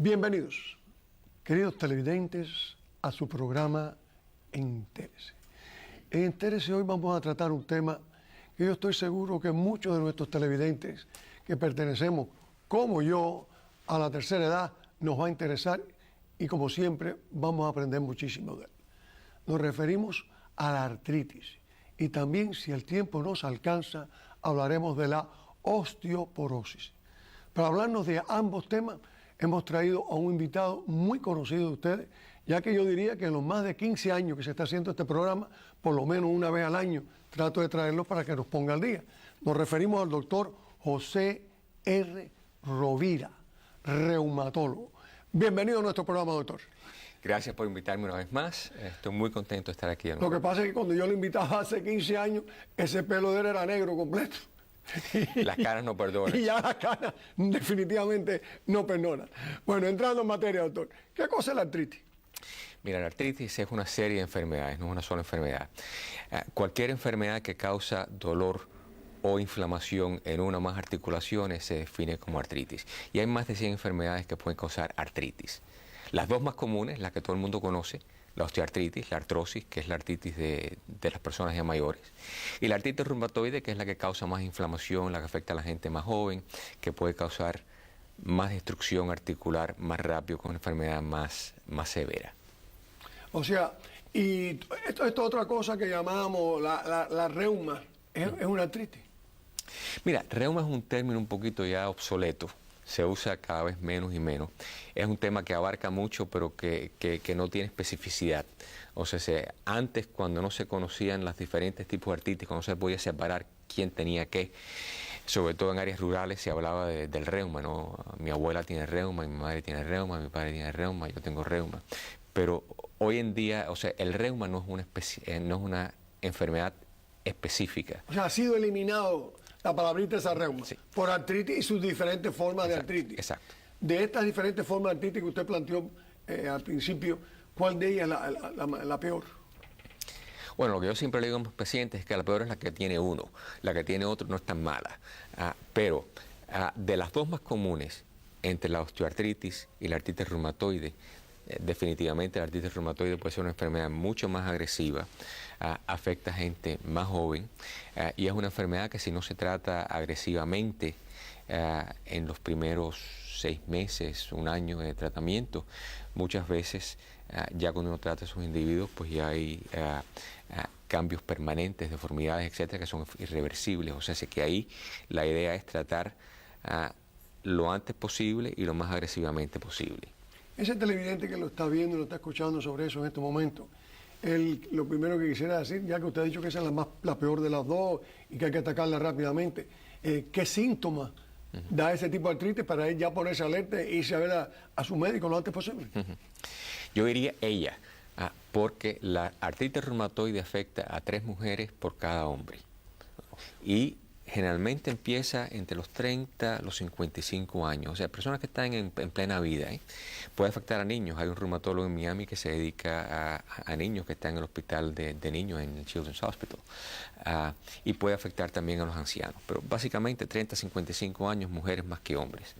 Bienvenidos, queridos televidentes, a su programa Entérese. En Entérese hoy vamos a tratar un tema que yo estoy seguro que muchos de nuestros televidentes que pertenecemos, como yo, a la tercera edad, nos va a interesar y como siempre vamos a aprender muchísimo de él. Nos referimos a la artritis y también, si el tiempo nos alcanza, hablaremos de la osteoporosis. Para hablarnos de ambos temas, hemos traído a un invitado muy conocido de ustedes, ya que yo diría que en los más de 15 años que se está haciendo este programa, por lo menos una vez al año, trato de traerlo para que nos ponga al día. Nos referimos al doctor José R. Rovira, reumatólogo. Bienvenido a nuestro programa, doctor. Gracias por invitarme una vez más. Estoy muy contento de estar aquí. Lo que pasa es que cuando yo lo invitaba hace 15 años, ese pelo de él era negro completo. Las caras no perdonan. Y ya las caras definitivamente no perdonan. Bueno, entrando en materia, doctor, ¿qué cosa es la artritis? Mira, la artritis es una serie de enfermedades, no es una sola enfermedad. Cualquier enfermedad que causa dolor o inflamación en una o más articulaciones se define como artritis. Y hay más de 100 enfermedades que pueden causar artritis. Las dos más comunes, las que todo el mundo conoce, la osteoartritis, la artrosis, que es la artritis de las personas ya mayores, y la artritis reumatoide, que es la que causa más inflamación, la que afecta a la gente más joven, que puede causar más destrucción articular más rápido, con una enfermedad más severa. O sea, y esto es otra cosa que llamamos la reuma, es una artritis. Mira, reuma es un término un poquito ya obsoleto. Se usa cada vez menos y menos. Es un tema que abarca mucho, pero que no tiene especificidad. O sea, antes, cuando no se conocían los diferentes tipos de artritis, cuando no se podía separar quién tenía qué, sobre todo en áreas rurales, se hablaba del reuma, ¿no? Mi abuela tiene reuma, mi madre tiene reuma, mi padre tiene reuma, yo tengo reuma. Pero hoy en día, o sea, el reuma no es una enfermedad específica. O sea, ha sido eliminado la palabrita esa reuma, sí, por artritis y sus diferentes formas exacto, de artritis. Exacto. De estas diferentes formas de artritis que usted planteó al principio, ¿cuál de ellas es la peor? Bueno, lo que yo siempre le digo a mis pacientes es que la peor es la que tiene uno, la que tiene otro no es tan mala. Pero de las dos más comunes, entre la osteoartritis y la artritis reumatoide, definitivamente la artritis reumatoide puede ser una enfermedad mucho más agresiva, afecta a gente más joven y es una enfermedad que si no se trata agresivamente en los primeros 6 meses, un año de tratamiento, muchas veces ya cuando uno trata a esos individuos pues ya hay cambios permanentes, deformidades, etcétera, que son irreversibles. O sea, que ahí la idea es tratar lo antes posible y lo más agresivamente posible. Ese televidente que lo está viendo y lo está escuchando sobre eso en este momento, lo primero que quisiera decir, ya que usted ha dicho que esa es la peor de las dos y que hay que atacarla rápidamente, ¿qué síntomas da ese tipo de artritis para él ya ponerse alerta e irse a ver a su médico lo antes posible? Yo diría ella, porque la artritis reumatoide afecta a 3 mujeres por cada hombre. Y generalmente empieza entre los 30 y los 55 años, o sea, personas que están en plena vida. Puede afectar a niños. Hay un reumatólogo en Miami que se dedica a niños que están en el hospital de niños, en el Children's Hospital, y puede afectar también a los ancianos. Pero básicamente 30 a 55 años, mujeres más que hombres.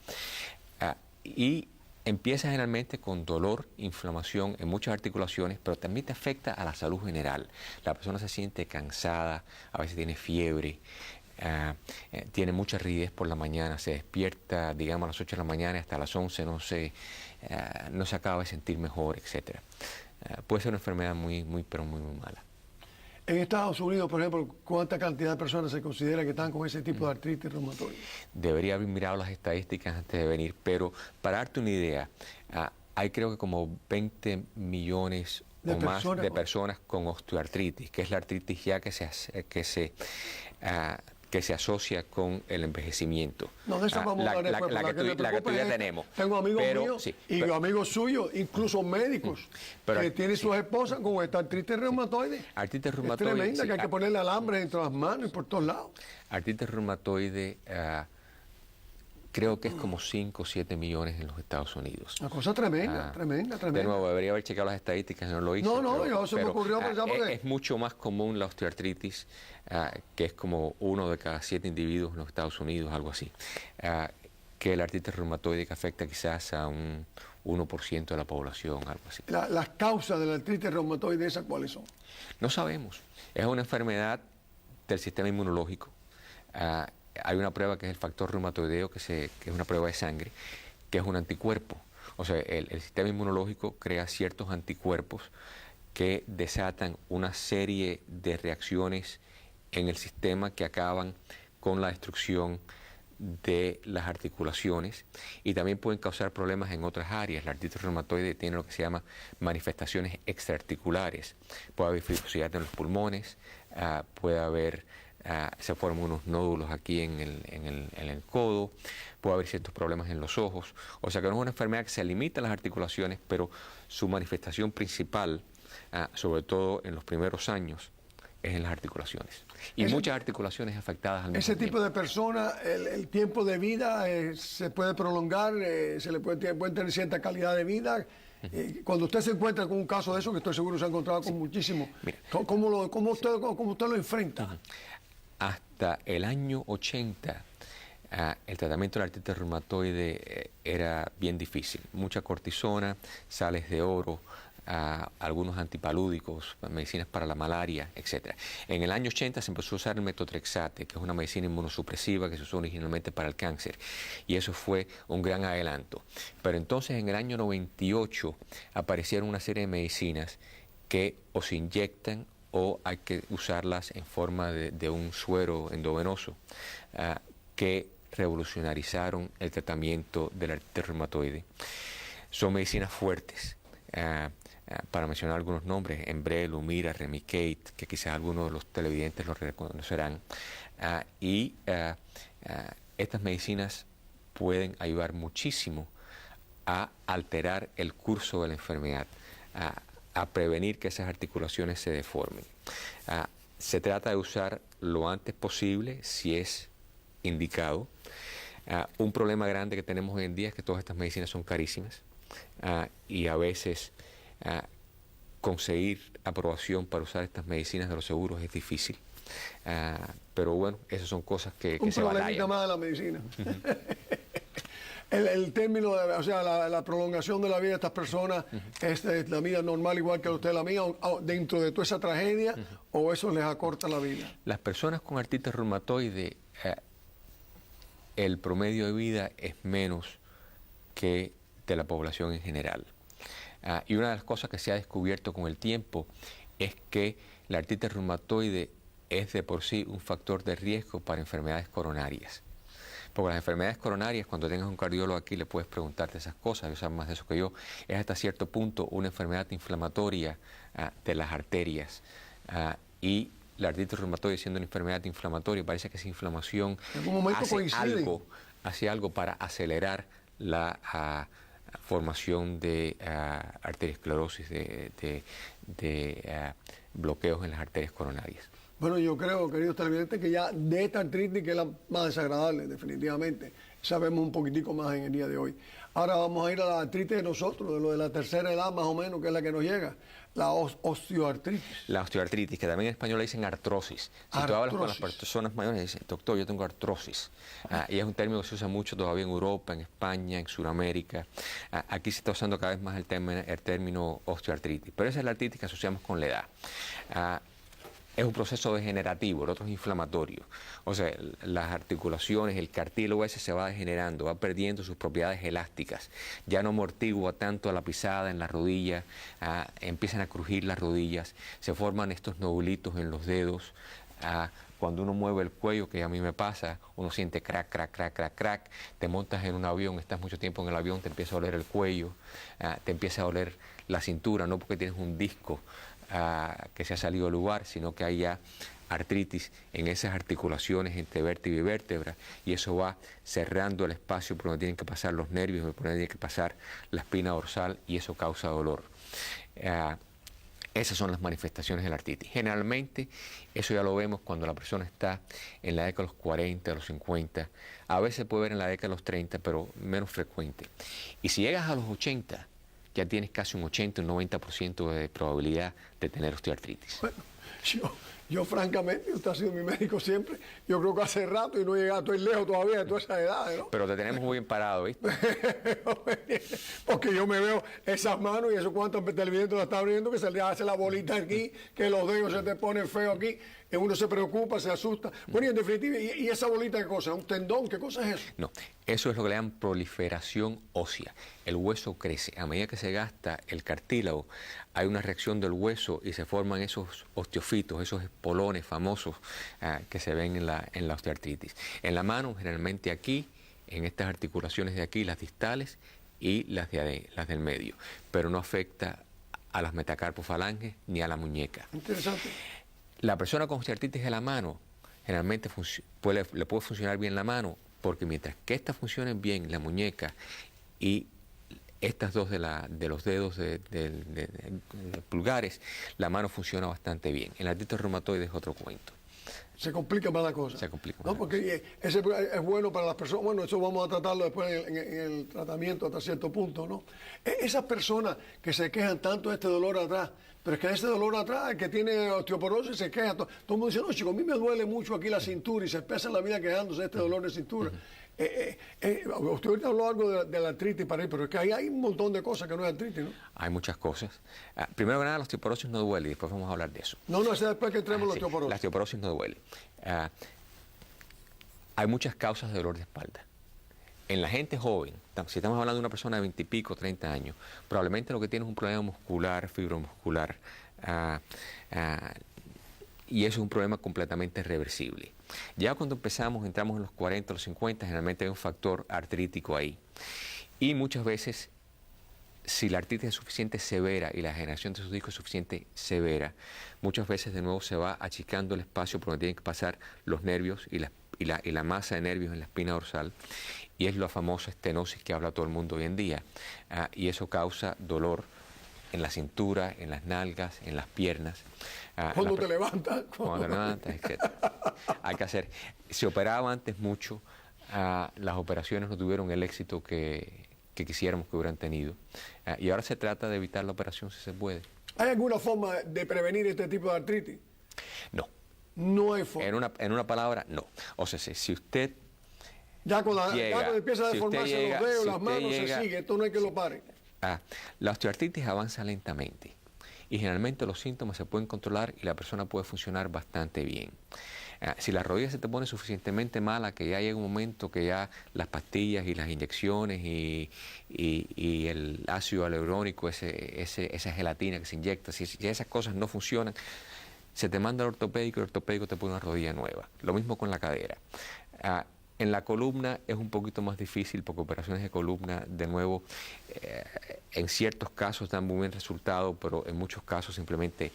Y empieza generalmente con dolor, inflamación en muchas articulaciones, pero también te afecta a la salud general. La persona se siente cansada, a veces tiene fiebre, tiene mucha rigidez por la mañana, se despierta, digamos, a las 8 de la mañana hasta las 11, no se acaba de sentir mejor, etc. Puede ser una enfermedad pero muy mala. En Estados Unidos, por ejemplo, ¿cuánta cantidad de personas se considera que están con ese tipo de artritis reumatoide? Debería haber mirado las estadísticas antes de venir, pero para darte una idea, hay creo que como 20 millones o más de personas con osteoartritis, que es la artritis ya que se asocia con el envejecimiento. No, de eso vamos a hablar después. La que tú ya tenemos. Tengo amigos míos y amigos suyos, incluso médicos, que tienen sus esposas con esta artritis reumatoide. Artritis reumatoide. Es tremenda, que hay que ponerle alambre dentro de las manos y por todos lados. Artritis reumatoide creo que es como 5 o 7 millones en los Estados Unidos. Una cosa tremenda, tremenda. De nuevo, debería haber checado las estadísticas, no lo hice. No, se me ocurrió pensar porque... Es mucho más común la osteoartritis, que es como 1 de cada 7 individuos en los Estados Unidos, algo así, que la artritis reumatoide, que afecta quizás a un 1% de la población, algo así. Las causas de la artritis reumatoide, ¿esas cuáles son? No sabemos. Es una enfermedad del sistema inmunológico. Hay una prueba que es el factor reumatoideo, que es una prueba de sangre, que es un anticuerpo. O sea, el sistema inmunológico crea ciertos anticuerpos que desatan una serie de reacciones en el sistema que acaban con la destrucción de las articulaciones y también pueden causar problemas en otras áreas. La artritis reumatoide tiene lo que se llama manifestaciones extraarticulares. Puede haber fibrosidad en los pulmones, se forman unos nódulos aquí en el codo, puede haber ciertos problemas en los ojos. O sea que no es una enfermedad que se limita a las articulaciones, pero su manifestación principal, sobre todo en los primeros años, es en las articulaciones. Y muchas articulaciones afectadas al mismo Ese tiempo. tipo de personas, el tiempo de vida se puede prolongar, pueden tener cierta calidad de vida. Cuando usted se encuentra con un caso de eso, que estoy seguro se ha encontrado con muchísimos, ¿cómo usted lo enfrenta? Hasta el año 80, el tratamiento de la artritis reumatoide era bien difícil. Mucha cortisona, sales de oro, algunos antipalúdicos, medicinas para la malaria, etc. En el año 80 se empezó a usar el metotrexate, que es una medicina inmunosupresiva que se usó originalmente para el cáncer, y eso fue un gran adelanto. Pero entonces en el año 98 aparecieron una serie de medicinas que o se inyectan o hay que usarlas en forma de un suero endovenoso, que revolucionarizaron el tratamiento de la artritis reumatoide. Son medicinas fuertes. Para mencionar algunos nombres, Enbrel, Humira, Remicade, que quizás algunos de los televidentes lo reconocerán. Estas medicinas pueden ayudar muchísimo a alterar el curso de la enfermedad, a prevenir que esas articulaciones se deformen. Se trata de usar lo antes posible, si es indicado. Un problema grande que tenemos hoy en día es que todas estas medicinas son carísimas y a veces conseguir aprobación para usar estas medicinas de los seguros es difícil. Pero bueno, esas son cosas que se batallan. Un problemita más de la medicina. El término, o sea, la prolongación de la vida de estas personas es la vida normal igual que usted la mía, dentro de toda esa tragedia, o eso les acorta la vida. Las personas con artritis reumatoide, el promedio de vida es menos que de la población en general. Y una de las cosas que se ha descubierto con el tiempo es que la artritis reumatoide es de por sí un factor de riesgo para enfermedades coronarias. Porque las enfermedades coronarias, cuando tengas un cardiólogo aquí, le puedes preguntarte esas cosas, ellos saben más de eso que yo, es hasta cierto punto una enfermedad inflamatoria de las arterias. Y la artritis reumatoide, siendo una enfermedad inflamatoria, parece que esa inflamación hace algo para acelerar la formación de arteriosclerosis, de bloqueos en las arterias coronarias. Bueno, yo creo, queridos televidentes, que ya de esta artritis, que es la más desagradable, definitivamente, sabemos un poquitico más en el día de hoy. Ahora vamos a ir a la artritis de nosotros, de lo de la tercera edad más o menos, que es la que nos llega, la osteoartritis. La osteoartritis, que también en español le dicen artrosis. Si tú hablas con las personas mayores, dicen, doctor, yo tengo artrosis. Y es un término que se usa mucho todavía en Europa, en España, en Sudamérica. Aquí se está usando cada vez más el término osteoartritis. Pero esa es la artritis que asociamos con la edad. Es un proceso degenerativo, el otro es inflamatorio. O sea, las articulaciones, el cartílago ese se va degenerando, va perdiendo sus propiedades elásticas. Ya no amortigua tanto a la pisada en las rodillas, empiezan a crujir las rodillas, se forman estos nodulitos en los dedos. Cuando uno mueve el cuello, que a mí me pasa, uno siente crack, crack, crack, crack, crack. Te montas en un avión, estás mucho tiempo en el avión, te empieza a doler el cuello, te empieza a doler la cintura, no porque tienes un disco que se ha salido del lugar, sino que hay ya artritis en esas articulaciones entre vértebra y vértebra, y eso va cerrando el espacio por donde tienen que pasar los nervios, por donde tiene que pasar la espina dorsal, y eso causa dolor. Esas son las manifestaciones de la artritis. Generalmente, eso ya lo vemos cuando la persona está en la década de los 40, los 50. A veces se puede ver en la década de los 30, pero menos frecuente. Y si llegas a los 80, ya tienes casi un 80, un 90% de probabilidad de tener osteoartritis. Bueno, Yo francamente, usted ha sido mi médico siempre, yo creo que hace rato y no he llegado, estoy lejos todavía de todas esas edades, ¿no? Pero te tenemos muy bien parado, ¿viste? Porque yo me veo esas manos y eso cuántos televidentes lo están viendo, que se le hace la bolita aquí, que los dedos se te ponen feos aquí, y uno se preocupa, se asusta. Bueno, y en definitiva, ¿y esa bolita qué cosa? ¿Un tendón? ¿Qué cosa es eso? No, eso es lo que le llaman proliferación ósea. El hueso crece. A medida que se gasta el cartílago, hay una reacción del hueso y se forman esos osteofitos, esos espolones famosos que se ven en la osteoartritis. En la mano, generalmente aquí, en estas articulaciones de aquí, las distales y las del medio, pero no afecta a las metacarpofalanges ni a la muñeca. Interesante. La persona con osteoartritis de la mano generalmente le puede funcionar bien la mano, porque mientras que estas funcionen bien, la muñeca y estas dos de los dedos de pulgares, la mano funciona bastante bien. En la artritis reumatoide es otro cuento. Se complica más la cosa. Se complica más no, la porque ese es bueno para las personas. Bueno, eso vamos a tratarlo después en el tratamiento hasta cierto punto, ¿no? Esas personas que se quejan tanto de este dolor atrás, pero es que ese dolor atrás, el que tiene osteoporosis se queja. Todo el mundo dice, no, chico, a mí me duele mucho aquí la cintura y se pesa la vida quejándose de este dolor de cintura. Usted ahorita habló algo de la artritis para ir, pero es que ahí hay un montón de cosas que no es artritis, ¿no? Hay muchas cosas. Primero que nada, la osteoporosis no duele y después vamos a hablar de eso. No, ese después que entremos la Sí, osteoporosis. la osteoporosis no duele. Hay muchas causas de dolor de espalda. En la gente joven, si estamos hablando de una persona de 20 y pico, 30 años, probablemente lo que tiene es un problema muscular, fibromuscular, y eso es un problema completamente reversible. Ya cuando entramos en los 40, los 50, generalmente hay un factor artrítico ahí. Y muchas veces, si la artritis es suficiente severa y la generación de sus discos es suficiente severa, muchas veces de nuevo se va achicando el espacio por donde tienen que pasar los nervios y la masa de nervios en la espina dorsal, y es la famosa estenosis que habla todo el mundo hoy en día, y eso causa dolor en la cintura, en las nalgas, en las piernas. Cuando te levantas. Cuando te levantas, etc. Hay que hacer. Se operaba antes mucho, las operaciones no tuvieron el éxito que quisiéramos que hubieran tenido, y ahora se trata de evitar la operación si se puede. ¿Hay alguna forma de prevenir este tipo de artritis? No. No hay forma. En una palabra, no. O sea, si usted ya cuando empieza a si usted deformarse llega, los dedos, si las usted manos, llega, se sigue. Esto no hay que lo pare. La osteoartritis avanza lentamente y generalmente los síntomas se pueden controlar y la persona puede funcionar bastante bien. Si la rodilla se te pone suficientemente mala que ya llega un momento que ya las pastillas y las inyecciones y el ácido hialurónico, esa gelatina que se inyecta, si esas cosas no funcionan, se te manda al ortopédico y el ortopédico te pone una rodilla nueva. Lo mismo con la cadera. En la columna es un poquito más difícil porque operaciones de columna, de nuevo, en ciertos casos dan muy buen resultado, pero en muchos casos simplemente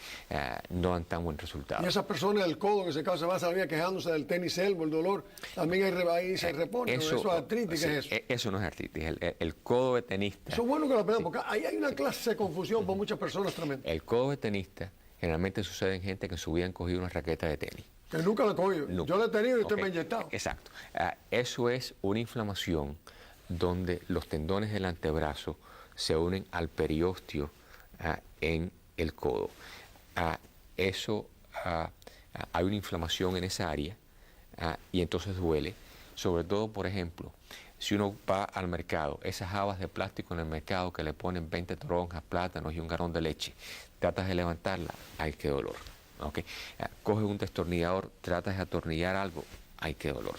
no dan tan buen resultado. Y esas personas del codo que se va a salir quejándose del tenis elbow, el dolor, también ahí se repone. Eso es artritis, sí, ¿qué es eso? Eso no es artritis, el codo de tenista. Eso es bueno que lo aprendan, porque ahí hay una clase de confusión para muchas personas tremenda. El codo de tenista generalmente sucede en gente que en su vida han cogido una raqueta de tenis. Que nunca la he cogido. Nunca. Yo la he tenido y usted Okay. me ha inyectado. Exacto. Eso es una inflamación donde los tendones del antebrazo se unen al periósteo en el codo. Hay una inflamación en esa área y entonces duele. Sobre todo, por ejemplo, si uno va al mercado, esas habas de plástico en el mercado que le ponen 20 toronjas, plátanos y un galón de leche, tratas de levantarla, ¡ay, qué dolor! ¿Okay? Coges un destornillador, tratas de atornillar algo, ¡ay, qué dolor!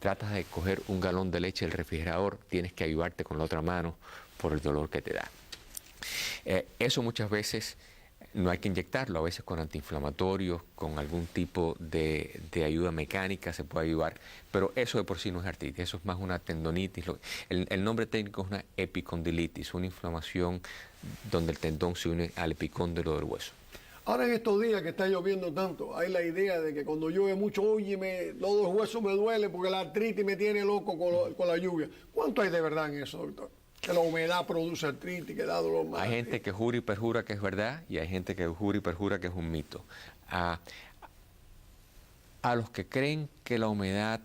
Tratas de coger un galón de leche del refrigerador, tienes que ayudarte con la otra mano por el dolor que te da. Eso muchas veces no hay que inyectarlo, a veces con antiinflamatorios, con algún tipo de ayuda mecánica se puede ayudar, pero eso de por sí no es artritis, eso es más una tendonitis. El nombre técnico es una epicondilitis, una inflamación donde el tendón se une al epicóndilo del hueso. Ahora en estos días que está lloviendo tanto, hay la idea de que cuando llueve mucho, oye, todo el hueso me duele porque la artritis me tiene loco con la lluvia. ¿Cuánto hay de verdad en eso, doctor? Que la humedad produce artritis, que da dolor más. Hay gente que jura y perjura que es verdad y hay gente que jura y perjura que es un mito. A los que creen que la humedad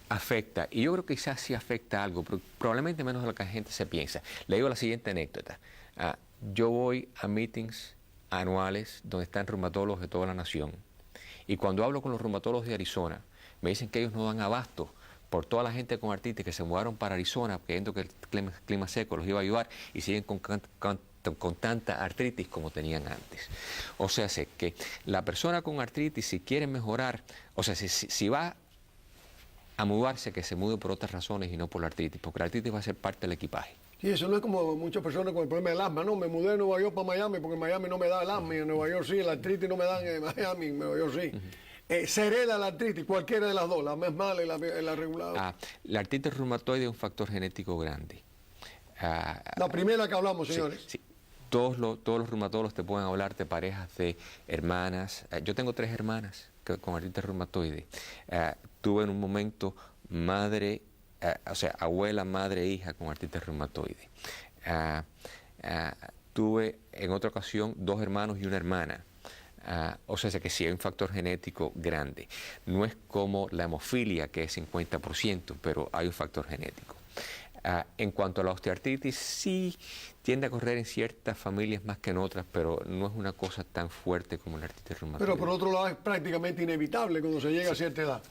afecta, y yo creo que quizás sí afecta algo, pero probablemente menos de lo que la gente se piensa. Le digo la siguiente anécdota. Yo voy a meetings anuales donde están reumatólogos de toda la nación. Y cuando hablo con los reumatólogos de Arizona, me dicen que ellos no dan abasto por toda la gente con artritis que se mudaron para Arizona, creyendo que el clima seco los iba a ayudar y siguen con tanta artritis como tenían antes. O sea, sé que la persona con artritis, si quiere mejorar, o sea, si va a mudarse, que se mude por otras razones y no por la artritis, porque la artritis va a ser parte del equipaje. Sí, eso no es como muchas personas con el problema del asma, no, me mudé de Nueva York para Miami porque en Miami no me da el asma y en Nueva York sí, la artritis no me dan en Miami, en Nueva York sí. Se hereda la artritis, cualquiera de las dos, la más mala y la regular. La artritis reumatoide es un factor genético grande. La primera que hablamos, señores. Sí, sí. Todos los reumatólogos te pueden hablar de parejas de hermanas. Yo tengo 3 hermanas con artritis reumatoide. Tuve en un momento madre, o sea, abuela, madre, hija con artritis reumatoide. Tuve en otra ocasión 2 hermanos y una hermana. O sea, que sí hay un factor genético grande. No es como la hemofilia, que es 50%, pero hay un factor genético. En cuanto a la osteoartritis, sí tiende a correr en ciertas familias más que en otras, pero no es una cosa tan fuerte como la artritis reumatoide. Pero por otro lado es prácticamente inevitable cuando se llega a cierta edad.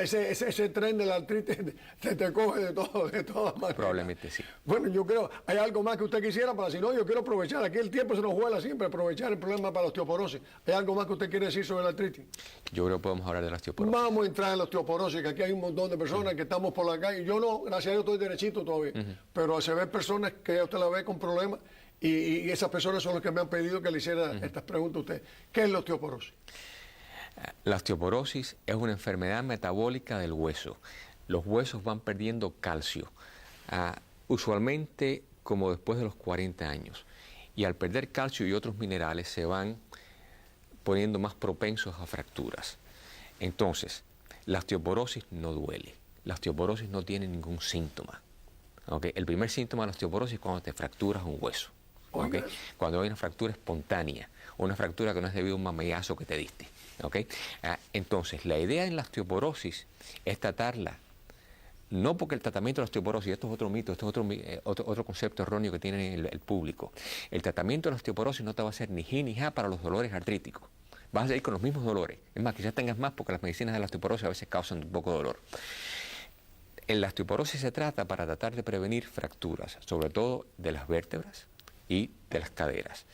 Ese tren de la artritis te coge de todas maneras. Probablemente sí. Bueno, yo creo, ¿hay algo más que usted quisiera? Para si no, yo quiero aprovechar, aquí el tiempo se nos vuela siempre, aprovechar el problema para la osteoporosis. ¿Hay algo más que usted quiere decir sobre la artritis? Yo creo que podemos hablar de la osteoporosis. Vamos a entrar en la osteoporosis, que aquí hay un montón de personas que estamos por la calle. Yo no, gracias a Dios estoy derechito todavía, pero se ven personas que usted la ve con problemas y esas personas son las que me han pedido que le hiciera estas preguntas a usted. ¿Qué es la osteoporosis? La osteoporosis es una enfermedad metabólica del hueso. Los huesos van perdiendo calcio, usualmente como después de los 40 años. Y al perder calcio y otros minerales se van poniendo más propensos a fracturas. Entonces, la osteoporosis no duele. La osteoporosis no tiene ningún síntoma. ¿Okay? El primer síntoma de la osteoporosis es cuando te fracturas un hueso. ¿Okay? Cuando hay una fractura espontánea, una fractura que no es debido a un mamallazo que te diste. ¿Okay? Entonces, la idea en la osteoporosis es tratarla, no porque el tratamiento de la osteoporosis, esto es otro mito, esto es otro concepto erróneo que tiene el público. El tratamiento de la osteoporosis no te va a hacer ni ji ni ja para los dolores artríticos. Vas a seguir con los mismos dolores. Es más, quizás tengas más porque las medicinas de la osteoporosis a veces causan un poco de dolor. En la osteoporosis se trata para tratar de prevenir fracturas, sobre todo de las vértebras y de las caderas.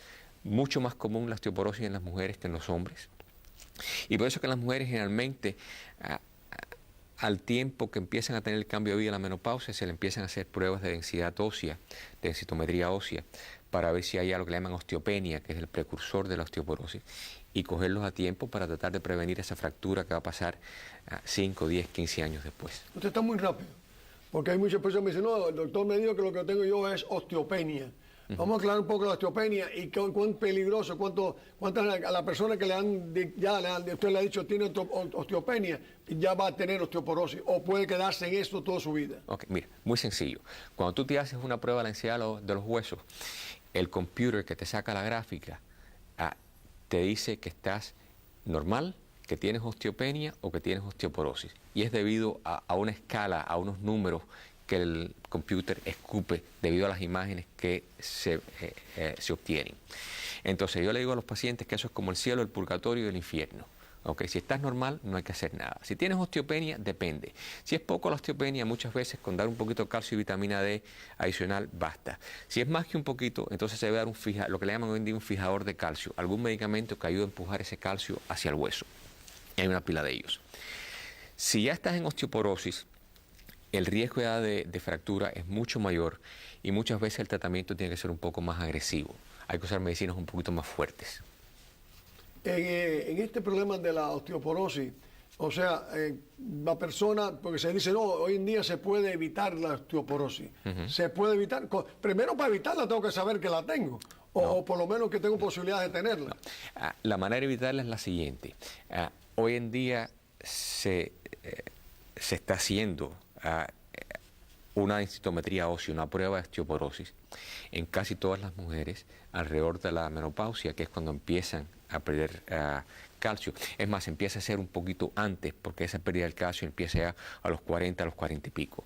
Mucho más común la osteoporosis en las mujeres que en los hombres. Y por eso que las mujeres generalmente, al tiempo que empiezan a tener el cambio de vida, la menopausia, se le empiezan a hacer pruebas de densidad ósea, de densitometría ósea, para ver si hay algo que le llaman osteopenia, que es el precursor de la osteoporosis, y cogerlos a tiempo para tratar de prevenir esa fractura que va a pasar 5, 10, 15 años después. Usted está muy rápido, porque hay muchas personas que me dicen, no, el doctor me dijo que lo que tengo yo es osteopenia. Vamos a aclarar un poco la osteopenia y cuán peligroso, cuántas a la persona que usted le ha dicho tiene osteopenia, ya va a tener osteoporosis o puede quedarse en esto toda su vida. Ok, mira, muy sencillo. Cuando tú te haces una prueba de la densidad de los huesos, el computer que te saca la gráfica te dice que estás normal, que tienes osteopenia o que tienes osteoporosis. Y es debido a una escala, a unos números que el computer escupe debido a las imágenes que se obtienen. Entonces yo le digo a los pacientes que eso es como el cielo, el purgatorio y el infierno. Okay, si estás normal, no hay que hacer nada. Si tienes osteopenia, depende. Si es poco la osteopenia, muchas veces con dar un poquito de calcio y vitamina D adicional, basta. Si es más que un poquito, entonces se debe dar lo que le llaman hoy en día un fijador de calcio, algún medicamento que ayude a empujar ese calcio hacia el hueso. Y hay una pila de ellos. Si ya estás en osteoporosis, el riesgo de fractura es mucho mayor y muchas veces el tratamiento tiene que ser un poco más agresivo. Hay que usar medicinas un poquito más fuertes. En este problema de la osteoporosis, o sea, la persona, porque se dice, no, hoy en día se puede evitar la osteoporosis. Se puede evitar, primero para evitarla tengo que saber que la tengo, o por lo menos que tengo posibilidades de tenerla. No. La manera de evitarla es la siguiente. Hoy en día se está haciendo una densitometría ósea, una prueba de osteoporosis en casi todas las mujeres alrededor de la menopausia, que es cuando empiezan a perder calcio. Es más, empieza a ser un poquito antes, porque esa pérdida del calcio empieza ya a los 40, a los 40 y pico.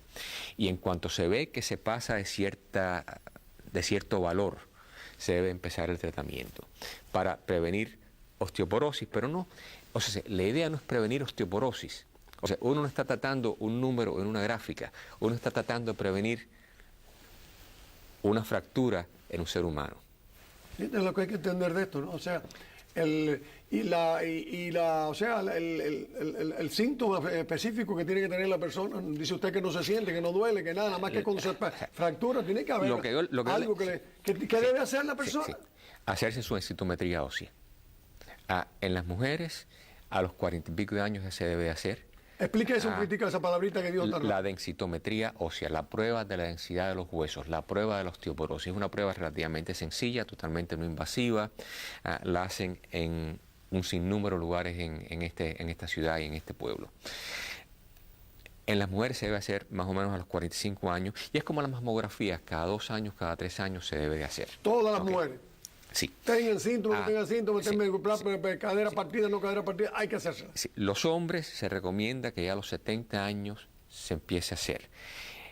Y en cuanto se ve que se pasa de cierto valor, se debe empezar el tratamiento para prevenir osteoporosis, pero no, o sea, la idea no es prevenir osteoporosis. O sea, uno no está tratando un número en una gráfica, uno está tratando de prevenir una fractura en un ser humano. Es lo que hay que entender de esto, ¿no? O sea, el síntoma específico que tiene que tener la persona, dice usted que no se siente, que no duele, que nada más que cuando se fractura, tiene que haber algo que debe hacer la persona. Sí. Hacerse su densitometría ósea. En las mujeres, a los 40 y pico de años ya se debe hacer. Explique eso, critica esa palabrita que dio tan la densitometría ósea, la prueba de la densidad de los huesos, la prueba de la osteoporosis. Es una prueba relativamente sencilla, totalmente no invasiva. La hacen en un sinnúmero de lugares en esta ciudad y en este pueblo. En las mujeres se debe hacer más o menos a los 45 años y es como las mamografías, cada 2 años, cada 3 años se debe de hacer. Todas las mujeres. Sí. Tengan síntomas, no tengan síntomas, cadera partida, no cadera partida, hay que hacerse. Sí. Los hombres se recomienda que ya a los 70 años se empiece a hacer.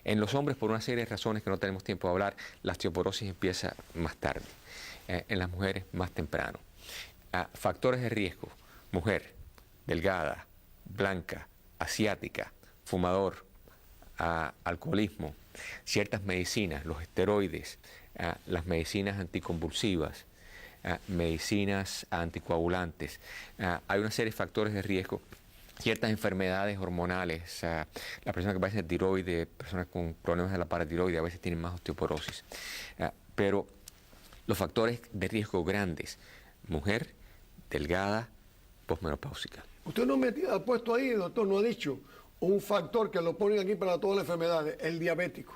En los hombres, por una serie de razones que no tenemos tiempo de hablar, la osteoporosis empieza más tarde. En las mujeres, más temprano. Factores de riesgo: mujer, delgada, blanca, asiática, fumador, alcoholismo, ciertas medicinas, los esteroides, las medicinas anticonvulsivas, medicinas anticoagulantes. Hay una serie de factores de riesgo, ciertas enfermedades hormonales, las personas que padecen de tiroides, personas con problemas de la paratiroide a veces tienen más osteoporosis. Pero los factores de riesgo grandes: mujer, delgada, posmenopáusica. Usted no ha puesto ahí, doctor, no ha dicho un factor que lo ponen aquí para todas las enfermedades, el diabético.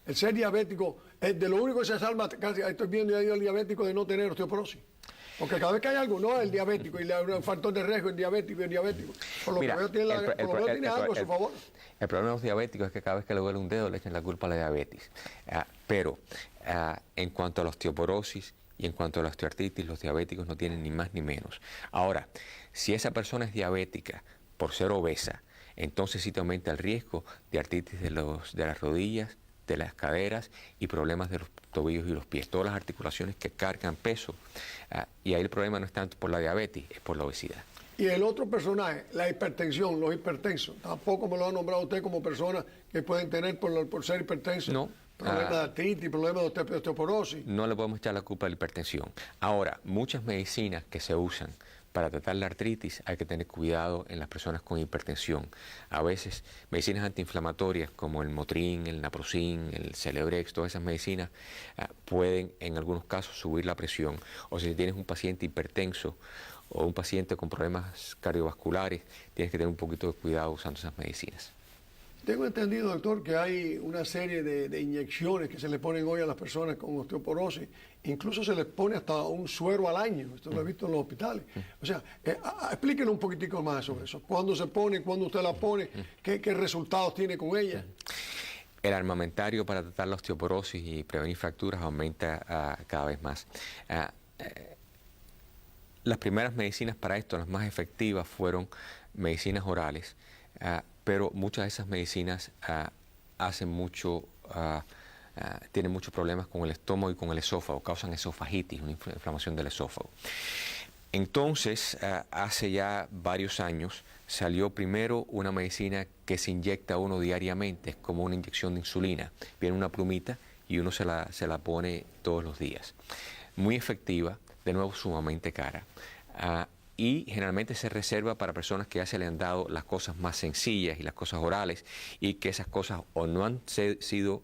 El ser diabético es de lo único que se salva, casi estoy viendo ahí el diabético, de no tener osteoporosis. Porque cada vez que hay algo, no el diabético, y un factor de riesgo, el diabético. Por lo que veo tiene, tiene algo a su favor. El problema de los diabéticos es que cada vez que le duele un dedo le echan la culpa a la diabetes. Pero en cuanto a la osteoporosis y en cuanto a la osteoartritis, los diabéticos no tienen ni más ni menos. Ahora, si esa persona es diabética por ser obesa, entonces sí te aumenta el riesgo de artritis de las rodillas, de las caderas y problemas de los tobillos y los pies, todas las articulaciones que cargan peso. Y ahí el problema no es tanto por la diabetes, es por la obesidad. Y el otro personaje, la hipertensión, los hipertensos, tampoco me lo ha nombrado usted como personas que pueden tener por ser hipertensos. No. Problemas de artritis, problemas de osteoporosis. No le podemos echar la culpa a la hipertensión. Ahora, muchas medicinas que se usan para tratar la artritis hay que tener cuidado en las personas con hipertensión. A veces medicinas antiinflamatorias como el Motrin, el Naproxen, el Celebrex, todas esas medicinas pueden en algunos casos subir la presión. O si tienes un paciente hipertenso o un paciente con problemas cardiovasculares, tienes que tener un poquito de cuidado usando esas medicinas. Tengo entendido, doctor, que hay una serie de inyecciones que se le ponen hoy a las personas con osteoporosis. Incluso se les pone hasta un suero al año. Esto lo he visto en los hospitales. O sea, explíquenos un poquitico más sobre eso. ¿Cuándo se pone? ¿Cuándo usted la pone? ¿Qué resultados tiene con ella? El armamentario para tratar la osteoporosis y prevenir fracturas aumenta cada vez más. Las primeras medicinas para esto, las más efectivas, fueron medicinas orales. Pero muchas de esas medicinas tienen muchos problemas con el estómago y con el esófago, causan esofagitis, una inflamación del esófago. Entonces, hace ya varios años, salió primero una medicina que se inyecta uno diariamente, es como una inyección de insulina. Viene una plumita y uno se la pone todos los días. Muy efectiva, de nuevo sumamente cara. Y generalmente se reserva para personas que ya se le han dado las cosas más sencillas y las cosas orales y que esas cosas o no han sido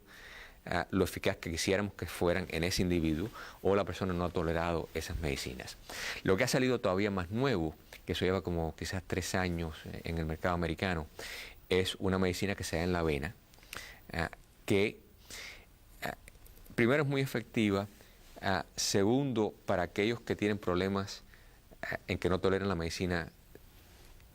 lo eficaz que quisiéramos que fueran en ese individuo o la persona no ha tolerado esas medicinas. Lo que ha salido todavía más nuevo, que eso lleva como quizás 3 años en el mercado americano, es una medicina que se da en la avena, que primero es muy efectiva, segundo, para aquellos que tienen problemas en que no toleran la medicina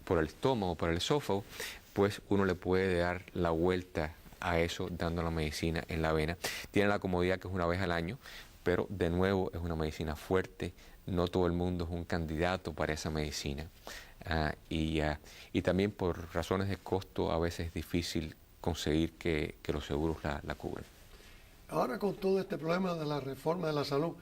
por el estómago o por el esófago, pues uno le puede dar la vuelta a eso dando la medicina en la avena. Tiene la comodidad que es una vez al año, pero de nuevo es una medicina fuerte, no todo el mundo es un candidato para esa medicina. Y también por razones de costo a veces es difícil conseguir que los seguros la cubran. Ahora con todo este problema de la reforma de la salud,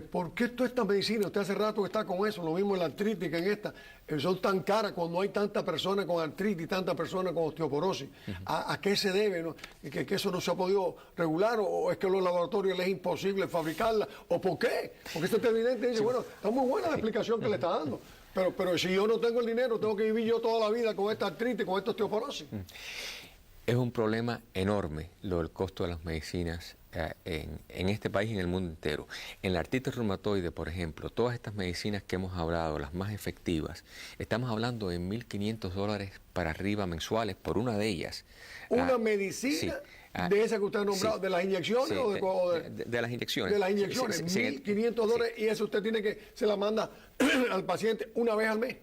¿Por qué toda esta medicina, usted hace rato que está con eso, lo mismo en la artritis que en esta, son tan caras cuando hay tantas personas con artritis, tantas personas con osteoporosis? ¿A qué se debe? ¿No? ¿Que eso no se ha podido regular o es que a los laboratorios les es imposible fabricarla? ¿O por qué? Porque este televidente dice, bueno, está muy buena la explicación que le está dando, pero si yo no tengo el dinero, tengo que vivir yo toda la vida con esta artritis, con esta osteoporosis. Es un problema enorme lo del costo de las medicinas en este país y en el mundo entero. En la artritis reumatoide, por ejemplo, todas estas medicinas que hemos hablado, las más efectivas, estamos hablando de $1.500 para arriba mensuales por una de ellas. ¿Una medicina? Sí. ¿De esa que usted ha nombrado? ¿De las inyecciones? Sí, o de las inyecciones. De las inyecciones, $1.500 y eso usted tiene que, se la manda al paciente una vez al mes.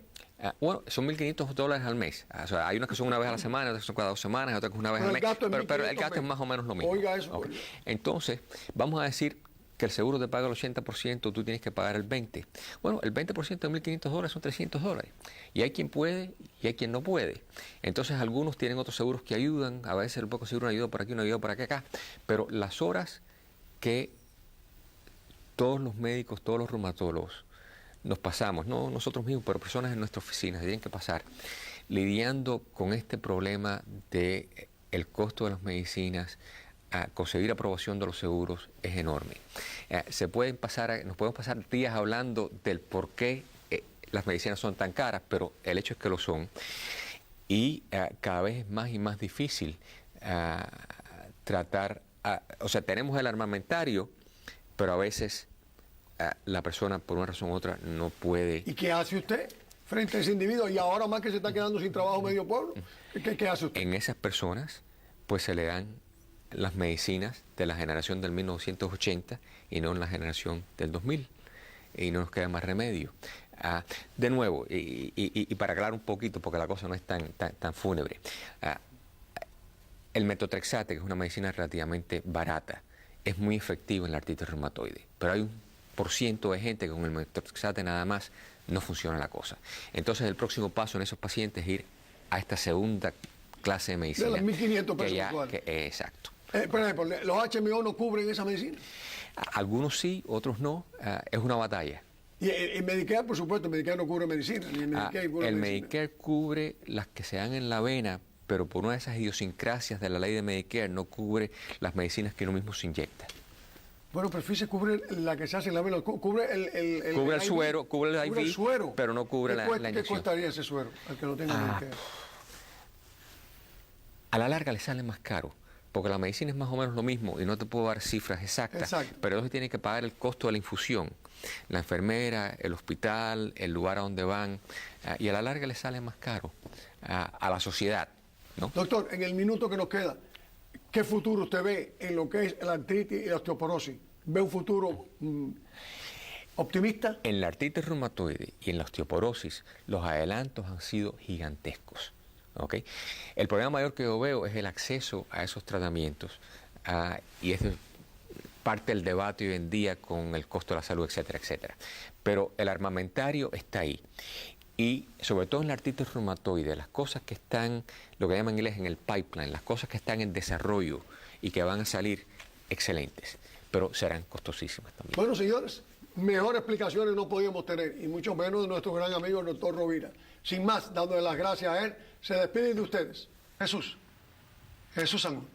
Bueno, son $1.500 al mes. O sea, hay unas que son una vez a la semana, otras que son cada 2 semanas, otras que es una vez al mes. Pero el gasto es más o menos lo mismo. Oiga eso. Okay. Entonces, vamos a decir que el seguro te paga el 80%, tú tienes que pagar el 20%. Bueno, el 20% de $1.500 son $300. Y hay quien puede y hay quien no puede. Entonces, algunos tienen otros seguros que ayudan. A veces el poco seguro una ayuda por aquí, una ayuda por acá. Pero las horas que todos los médicos, todos los reumatólogos, nos pasamos, no nosotros mismos, pero personas en nuestra oficina tienen que pasar lidiando con este problema de el costo de las medicinas, conseguir aprobación de los seguros es enorme. Nos podemos pasar días hablando del por qué las medicinas son tan caras, pero el hecho es que lo son. Y cada vez es más y más difícil tratar, o sea, tenemos el armamentario, pero a veces la persona, por una razón u otra, no puede. ¿Y qué hace usted frente a ese individuo? Y ahora más que se está quedando sin trabajo medio pueblo, ¿qué hace usted? En esas personas, pues se le dan las medicinas de la generación del 1980 y no en la generación del 2000. Y no nos queda más remedio. De nuevo, y para aclarar un poquito, porque la cosa no es tan fúnebre, el metotrexate, que es una medicina relativamente barata, es muy efectivo en la artritis reumatoide, pero hay un % de gente que con el metotrexate nada más no funciona la cosa. Entonces el próximo paso en esos pacientes es ir a esta segunda clase de medicina. De las 1.500 pesos. Exacto. Por ejemplo, ¿los HMO no cubren esa medicina? Algunos sí, otros no. Es una batalla. Y el Medicare, por supuesto, el Medicare no cubre medicina. Ni el Medicare cubre las que se dan en la vena, pero por una de esas idiosincrasias de la ley de Medicare no cubre las medicinas que uno mismo se inyecta. Bueno, pero fíjese, cubre la que se hace en la vena, cubre el suero, cubre el IV, suero, pero no cubre la inyección. ¿Qué costaría ese suero al que no tenga Medicare? A la larga le sale más caro, porque la medicina es más o menos lo mismo y no te puedo dar cifras exactas, pero entonces tiene que pagar el costo de la infusión, la enfermera, el hospital, el lugar a donde van, y a la larga le sale más caro a la sociedad, ¿no? Doctor, en el minuto que nos queda, ¿qué futuro usted ve en lo que es la artritis y la osteoporosis? ¿Ve un futuro optimista? En la artritis reumatoide y en la osteoporosis, los adelantos han sido gigantescos. ¿Okay? El problema mayor que yo veo es el acceso a esos tratamientos y es parte del debate hoy en día con el costo de la salud, etcétera, etcétera. Pero el armamentario está ahí. Y sobre todo en la artritis reumatoide, las cosas que están, lo que llaman en inglés en el pipeline, las cosas que están en desarrollo y que van a salir excelentes, pero serán costosísimas también. Bueno, señores, mejores explicaciones no podíamos tener, y mucho menos de nuestro gran amigo el doctor Rovira. Sin más, dándole las gracias a él, se despide de ustedes. Jesús Salmón.